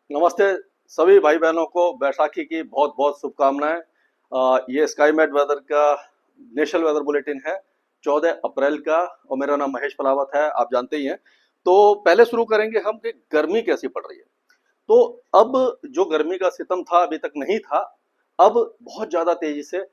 नमस्ते सभी भाई बहनों को बैसाखी की बहुत बहुत शुभकामनाएं। ये स्काई मैट वेदर का नेशनल वेदर बुलेटिन है 14 अप्रैल का। और मेरा नाम महेश पलावत है, आप जानते ही हैं। तो पहले शुरू करेंगे हम कि गर्मी कैसी पड़ रही है। तो अब जो गर्मी का सितम था अभी तक नहीं था, अब बहुत ज़्यादा तेजी से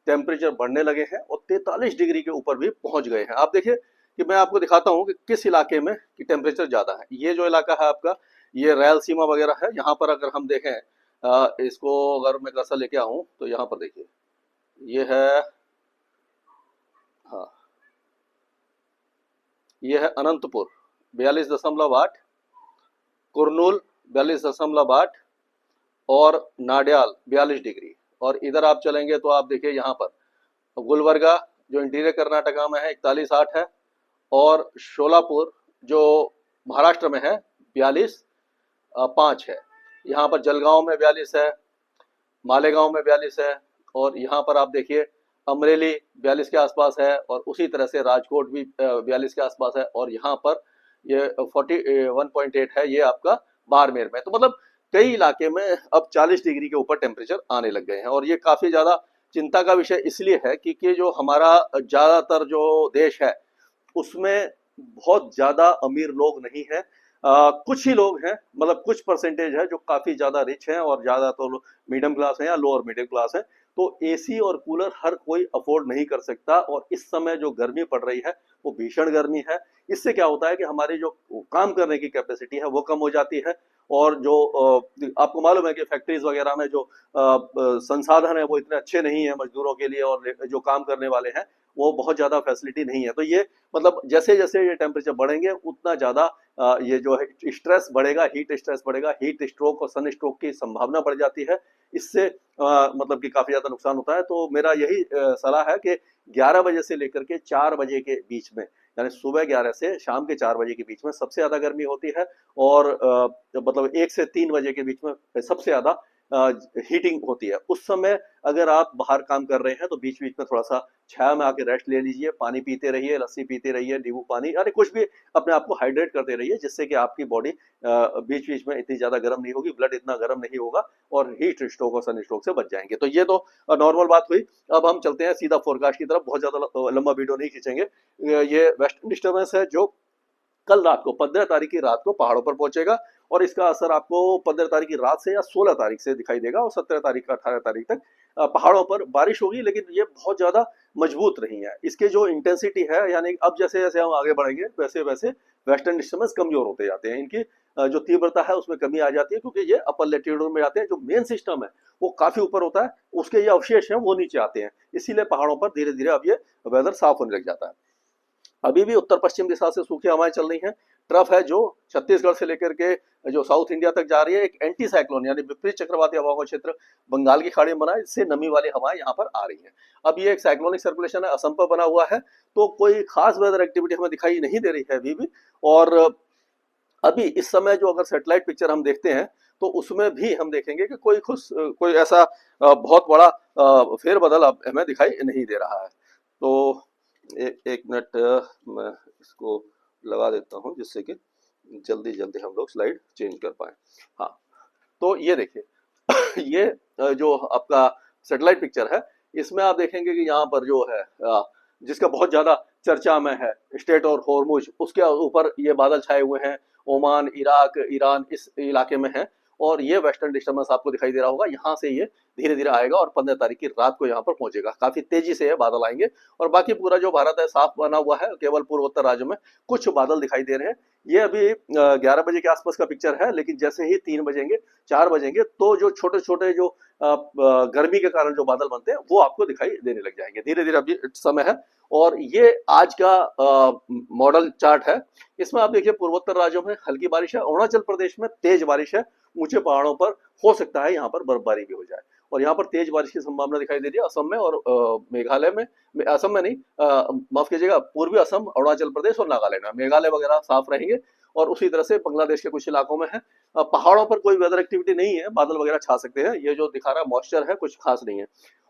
टेम्परेचर बढ़ने लगे हैं और 43 डिग्री के ऊपर भी पहुंच गए हैं। आप देखिए कि मैं आपको दिखाता हूं कि किस इलाके में कि टेम्परेचर ज़्यादा है। ये जो इलाका है आपका, ये रायलसीमा वगैरह है। यहाँ पर अगर हम देखें, इसको अगर मैं कर्सर लेके आऊं तो यहाँ पर देखिए, ये है, हाँ, ये है अनंतपुर 42.8, कुरनूल 42.8 और नाडियाल 42 डिग्री। और इधर आप चलेंगे तो आप देखिए यहाँ पर गुलबर्गा जो इंटीरियर कर्नाटका में है 41.8 है। और शोलापुर जो महाराष्ट्र में है 42.5 है। यहाँ पर जलगांव में 42 है, मालेगांव में 42 है। और यहाँ पर आप देखिए अमरेली 42 के आसपास है, और उसी तरह से राजकोट भी 42 के आसपास है। और यहाँ पर ये 41.8 है, ये आपका बाड़मेर में। तो मतलब कई इलाके में अब 40 डिग्री के ऊपर टेम्परेचर आने लग गए हैं। और ये काफ़ी ज़्यादा चिंता का विषय इसलिए है क्योंकि जो हमारा ज़्यादातर जो देश है उसमें बहुत ज्यादा अमीर लोग नहीं है। कुछ ही लोग हैं, मतलब कुछ परसेंटेज है जो काफी ज्यादा रिच हैं, और ज्यादा तो मीडियम क्लास है या लोअर मिडिल क्लास है। तो एसी और कूलर हर कोई अफोर्ड नहीं कर सकता। और इस समय जो गर्मी पड़ रही है वो भीषण गर्मी है। इससे क्या होता है कि हमारी जो काम करने की कैपेसिटी है वो कम हो जाती है। और जो आपको मालूम है कि फैक्ट्रीज वगैरह में जो संसाधन है वो इतने अच्छे नहीं है मजदूरों के लिए, और जो काम करने वाले हैं वो बहुत ज्यादा फैसिलिटी नहीं है। तो ये मतलब जैसे जैसे ये टेम्परेचर बढ़ेंगे उतना ज्यादा ये जो है स्ट्रेस बढ़ेगा, हीट स्ट्रेस बढ़ेगा, हीट स्ट्रोक और सन स्ट्रोक की संभावना बढ़ जाती है। इससे मतलब कि काफी ज्यादा नुकसान होता है। तो मेरा यही सलाह है कि 11 बजे से लेकर के 4 बजे के बीच में, यानी सुबह 11 से शाम के 4 बजे के बीच में सबसे ज्यादा गर्मी होती है। और मतलब 1 से 3 बजे के बीच में सबसे ज्यादा हीटिंग होती है। उस समय अगर आप बाहर काम कर रहे हैं तो बीच बीच में थोड़ा सा छाया में आके रेस्ट ले लीजिए, पानी पीते रहिए, लस्सी पीते रहिए, नींबू पानी, अरे कुछ भी अपने आप को हाइड्रेट करते रहिए, जिससे कि आपकी बॉडी बीच बीच में इतनी ज्यादा गर्म नहीं होगी, ब्लड इतना गर्म नहीं होगा, और हीट स्ट्रोक और सन स्ट्रोक से बच जाएंगे। तो ये तो नॉर्मल बात हुई। अब हम चलते हैं सीधा फोरकास्ट की तरफ, बहुत ज्यादा लंबा वीडियो नहीं खींचेंगे। ये वेस्टर्न डिस्टर्बेंस है जो कल रात को 15 तारीख की रात को पहाड़ों पर पहुंचेगा। और इसका असर आपको 15 तारीख की रात से या 16 तारीख से दिखाई देगा, और 17 तारीख का 18 तारीख तक पहाड़ों पर बारिश होगी, लेकिन ये बहुत ज्यादा मजबूत नहीं है। इसके जो इंटेंसिटी है, यानी अब जैसे जैसे हम आगे बढ़ेंगे वैसे वैसे वेस्टर्न डिस्टर्बेंस कमजोर होते जाते हैं। इनकी जो तीव्रता है उसमें कमी आ जाती है, क्योंकि ये अपर लेटीट्यूड में जाते हैं। जो मेन सिस्टम है वो काफी ऊपर होता है, उसके ये अवशेष हैं वो नीचे आते हैं। इसीलिए पहाड़ों पर धीरे धीरे अब ये वेदर साफ होने लग जाता है। अभी भी उत्तर पश्चिम दिशा से सूखी हवाएं चल रही हैं। ट्रफ है जो छत्तीसगढ़ से लेकर के जो साउथ इंडिया तक जा रही है। एक एंटी साइक्लोन यानी विपरीत चक्रवाती हवाओं का क्षेत्र बंगाल की खाड़ी में बना है, इससे नमी वाली हवाएं यहाँ पर आ रही हैं। अब ये एक साइक्लोनिक सर्कुलेशन है, असम पर बना हुआ है। तो कोई खास वेदर एक्टिविटी हमें दिखाई नहीं दे रही है अभी भी। और अभी इस समय जो अगर सैटेलाइट पिक्चर हम देखते हैं तो उसमें भी हम देखेंगे कि कोई ऐसा बहुत बड़ा फेरबदल अब हमें दिखाई नहीं दे रहा है। तो एक मिनट, मैं इसको लगा देता हूँ जिससे कि जल्दी जल्दी हम लोग स्लाइड चेंज कर पाए। हाँ, तो ये देखिए ये जो आपका सैटेलाइट पिक्चर है, इसमें आप देखेंगे कि यहाँ पर जो है जिसका बहुत ज्यादा चर्चा में है स्टेट और हॉर्मुज, उसके ऊपर ये बादल छाए हुए हैं। ओमान, इराक, ईरान इस इलाके में है। और ये वेस्टर्न डिस्टर्बेंस आपको दिखाई दे रहा होगा, यहाँ से ये धीरे धीरे आएगा और 15 तारीख की रात को यहाँ पर पहुंचेगा। काफी तेजी से ये बादल आएंगे। और बाकी पूरा जो भारत है साफ बना हुआ है, केवल पूर्वोत्तर राज्यों में कुछ बादल दिखाई दे रहे हैं। ये अभी 11 बजे के आसपास का पिक्चर है, लेकिन जैसे ही 3 बजेंगे, 4 बजेंगे, तो जो छोटे छोटे जो गर्मी के कारण जो बादल बनते हैं वो आपको दिखाई देने लग जाएंगे। धीरे धीरे अभी समय है। और ये आज का मॉडल चार्ट है। इसमें आप देखिए पूर्वोत्तर राज्यों में हल्की बारिश है, अरुणाचल प्रदेश में तेज बारिश है, ऊंचे पहाड़ों पर हो सकता है यहाँ पर बर्फबारी भी हो जाए। और यहाँ पर तेज बारिश की संभावना दिखाई दे रही है असम में और मेघालय में, असम में नहीं, माफ कीजिएगा, पूर्वी असम, अरुणाचल प्रदेश और नागालैंड में। मेघालय वगैरह साफ रहेंगे। और उसी तरह से बांग्लादेश के कुछ इलाकों में है। पहाड़ों पर कोई वेदर एक्टिविटी नहीं है, बादल वगैरह छा सकते हैं, ये जो दिखा रहा मॉइस्चर है कुछ खास नहीं है।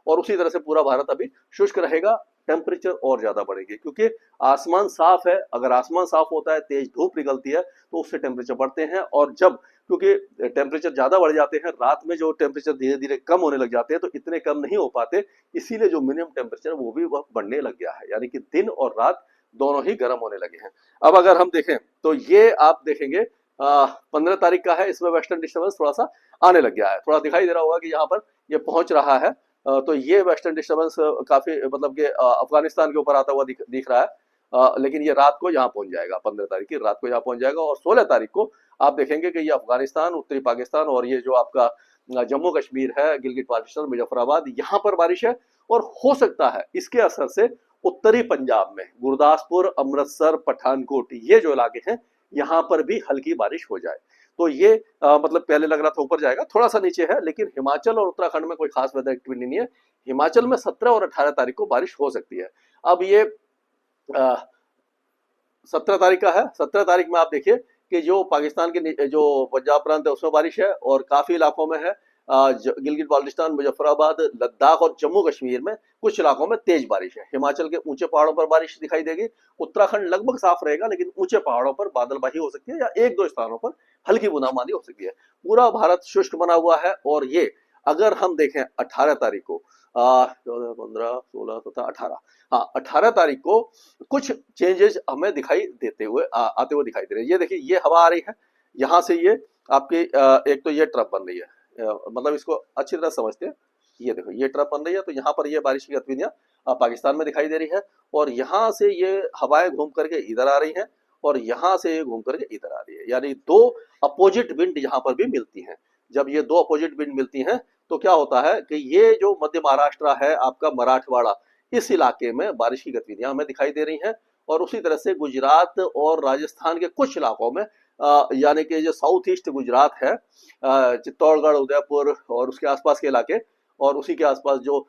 और उसी तरह से पूरा भारत अभी शुष्क रहेगा। टेम्परेचर और ज्यादा बढ़ेगी, क्योंकि आसमान साफ है। अगर आसमान साफ होता है, तेज धूप निकलती है, तो उससे टेम्परेचर बढ़ते हैं। और जब क्योंकि टेम्परेचर ज्यादा बढ़ जाते हैं, रात में जो टेम्परेचर धीरे धीरे कम होने लग जाते हैं, तो इतने कम नहीं हो पाते, इसीलिए जो मिनिमम टेम्परेचर वो भी वह बढ़ने लग गया है, यानी कि दिन और रात दोनों ही गर्म होने लगे हैं। अब अगर हम देखें तो ये आप देखेंगे 15 तारीख का है, इसमें वेस्टर्न डिस्टर्बेंस थोड़ा सा आने लग गया है, थोड़ा दिखाई दे रहा होगा कि यहाँ पर ये पहुंच रहा है। तो ये वेस्टर्न डिस्टर्बेंस काफी मतलब कि अफगानिस्तान के ऊपर आता हुआ दिख रहा है। लेकिन ये रात को यहाँ पहुंच जाएगा, 15 तारीख की रात को यहाँ पहुंच जाएगा। और 16 तारीख को आप देखेंगे कि ये अफगानिस्तान, उत्तरी पाकिस्तान और ये जो आपका जम्मू कश्मीर है, गिलगित बाल्टिस्तान, मुजफ्फराबाद, यहाँ पर बारिश है। और हो सकता है इसके असर से उत्तरी पंजाब में गुरदासपुर, अमृतसर, पठानकोट, ये जो इलाके हैं, यहाँ पर भी हल्की बारिश हो जाए। तो ये मतलब पहले लग रहा था ऊपर जाएगा, थोड़ा सा नीचे है, लेकिन हिमाचल और उत्तराखंड में कोई खास वेदर एक्टिविटी नहीं है। हिमाचल में 17 और 18 तारीख को बारिश हो सकती है। अब ये 17 तारीख का है। 17 तारीख में आप देखिए कि जो पाकिस्तान के जो पंजाब प्रांत है उसमें बारिश है, और काफी इलाकों में है। गिलगित बाल्टिस्तान, मुजफ्फराबाद, लद्दाख और जम्मू कश्मीर में कुछ इलाकों में तेज बारिश है। हिमाचल के ऊंचे पहाड़ों पर बारिश दिखाई देगी। उत्तराखंड लगभग साफ रहेगा, लेकिन ऊंचे पहाड़ों पर बादलबाही हो सकती है, या एक दो स्थानों पर हल्की बूंदाबांदी हो सकती है। पूरा भारत शुष्क बना हुआ है। और ये अगर हम देखें 18 तारीख को 14, 15, 16, 17, 18, हाँ 18 तारीख को कुछ चेंजेस हमें दिखाई देते हुए आते हुए दिखाई दे रहे हैं। ये देखिए, ये हवा आ रही है यहाँ से, ये आपकी एक तो ये ट्रफ बन रही है, मतलब इसको अच्छी तरह समझते हैं। ये देखो, ये ट्रफ बन रही है, तो यहाँ पर ये बारिश की गतिविधियां पाकिस्तान में दिखाई दे रही है। और यहाँ से ये हवाएं घूम करके इधर आ रही हैं, और यहाँ से ये घूम करके इधर आ रही है, यानी दो अपोजिट विंड यहाँ पर भी मिलती हैं। जब ये दो अपोजिट विंड मिलती हैं, तो क्या होता है कि ये जो मध्य महाराष्ट्र है, आपका मराठवाड़ा, इस इलाके में बारिश की गतिविधियां हमें दिखाई दे रही हैं। और उसी तरह से गुजरात और राजस्थान के कुछ इलाकों में, यानी कि जो साउथ ईस्ट गुजरात है, चित्तौड़गढ़, उदयपुर और उसके आसपास के इलाके, और उसी के आसपास जो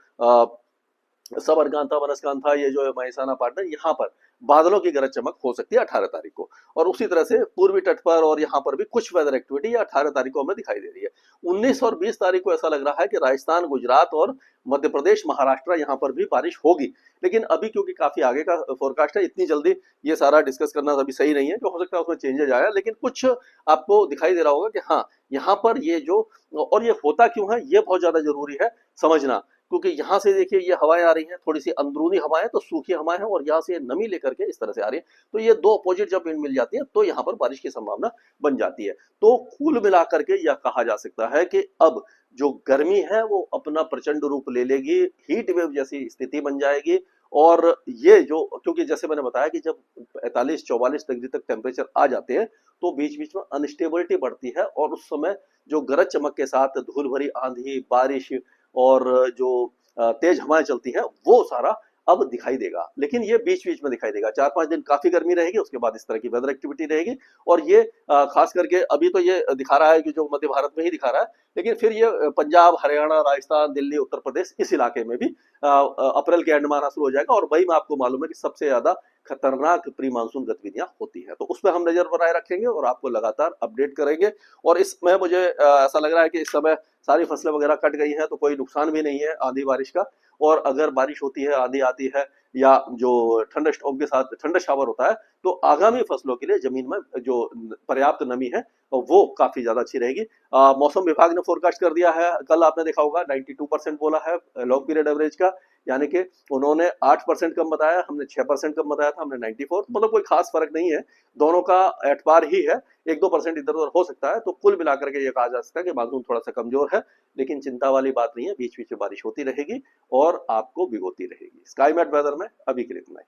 सबरकांठा, बनसकांठा, ये जो है महिसाना, पाटना, यहाँ पर बादलों की गरज चमक हो सकती है 18 तारीख को। और उसी तरह से पूर्वी तट पर और यहाँ पर भी कुछ वेदर एक्टिविटी 18 तारीख को हमें दिखाई दे रही है। 19 और 20 तारीख को ऐसा लग रहा है कि राजस्थान, गुजरात और मध्य प्रदेश, महाराष्ट्र, यहाँ पर भी बारिश होगी। लेकिन अभी क्योंकि काफी आगे का फोरकास्ट है, इतनी जल्दी ये सारा डिस्कस करना अभी सही नहीं है, जो हो सकता है उसमें चेंजेस आया। लेकिन कुछ आपको दिखाई दे रहा होगा कि हाँ, यहाँ पर ये जो, और ये होता क्यों है, ये बहुत ज्यादा जरूरी है समझना। क्योंकि यहाँ से देखिए ये हवाएं आ रही हैं, थोड़ी सी अंदरूनी हवाएं, तो सूखी हवाएं हैं, और यहाँ से नमी लेकर के इस तरह से आ रही है। तो ये दो अपोजिट जब विंड मिल जाती है, तो यहाँ पर बारिश की संभावना बन जाती है। तो कुल मिलाकर के यह कहा जा सकता है कि अब जो गर्मी है वो अपना प्रचंड रूप ले लेगी, हीट वेव जैसी स्थिति बन जाएगी। और ये जो, क्योंकि जैसे मैंने बताया कि जब 45-44 डिग्री तक टेम्परेचर आ जाते हैं, तो बीच बीच में अनस्टेबिलिटी बढ़ती है, और उस समय जो गरज चमक के साथ धूल भरी आंधी, बारिश और जो तेज हवाएं चलती हैं, वो सारा अब दिखाई देगा। लेकिन ये बीच बीच में दिखाई देगा। 4-5 दिन काफी गर्मी रहेगी, उसके बाद इस तरह की वेदर एक्टिविटी रहेगी। और ये खास करके अभी तो ये दिखा रहा है कि जो मध्य भारत में ही दिखा रहा है, लेकिन फिर ये पंजाब, हरियाणा, राजस्थान, दिल्ली, उत्तर प्रदेश, इस इलाके में भी अप्रैल के एंड में आना शुरू हो जाएगा। और मई में आपको मालूम है कि सबसे ज्यादा खतरनाक प्री मानसून गतिविधियां होती हैं। तो उस पर हम नजर बनाए रखेंगे और आपको लगातार अपडेट करेंगे। और इसमें मुझे ऐसा लग रहा है कि इस समय सारी फसलें वगैरह कट गई हैं, तो कोई नुकसान भी नहीं है आंधी बारिश का। और अगर बारिश होती है, आंधी आती है, या जो ठंडा स्टॉर्म के साथ ठंडा शावर होता है, तो आगामी फसलों के लिए जमीन में जो पर्याप्त नमी है वो काफी ज्यादा अच्छी रहेगी। मौसम विभाग ने फोरकास्ट कर दिया है, कल आपने देखा होगा 92% बोला है लॉन्ग पीरियड एवरेज का, यानी कि उन्होंने 8% कम बताया, हमने 6% कम बताया था, हमने 94, मतलब कोई खास फर्क नहीं है, दोनों का एतबार ही है। 1-2% इधर उधर हो सकता है। तो कुल मिलाकर के ये कहा जा सकता है कि मानसून थोड़ा सा कमजोर है, लेकिन चिंता वाली बात नहीं है, बीच बीच में बारिश होती रहेगी और आपको भिगोती रहेगी। स्काई मैट वेदर में अभी के लिए इतना ही।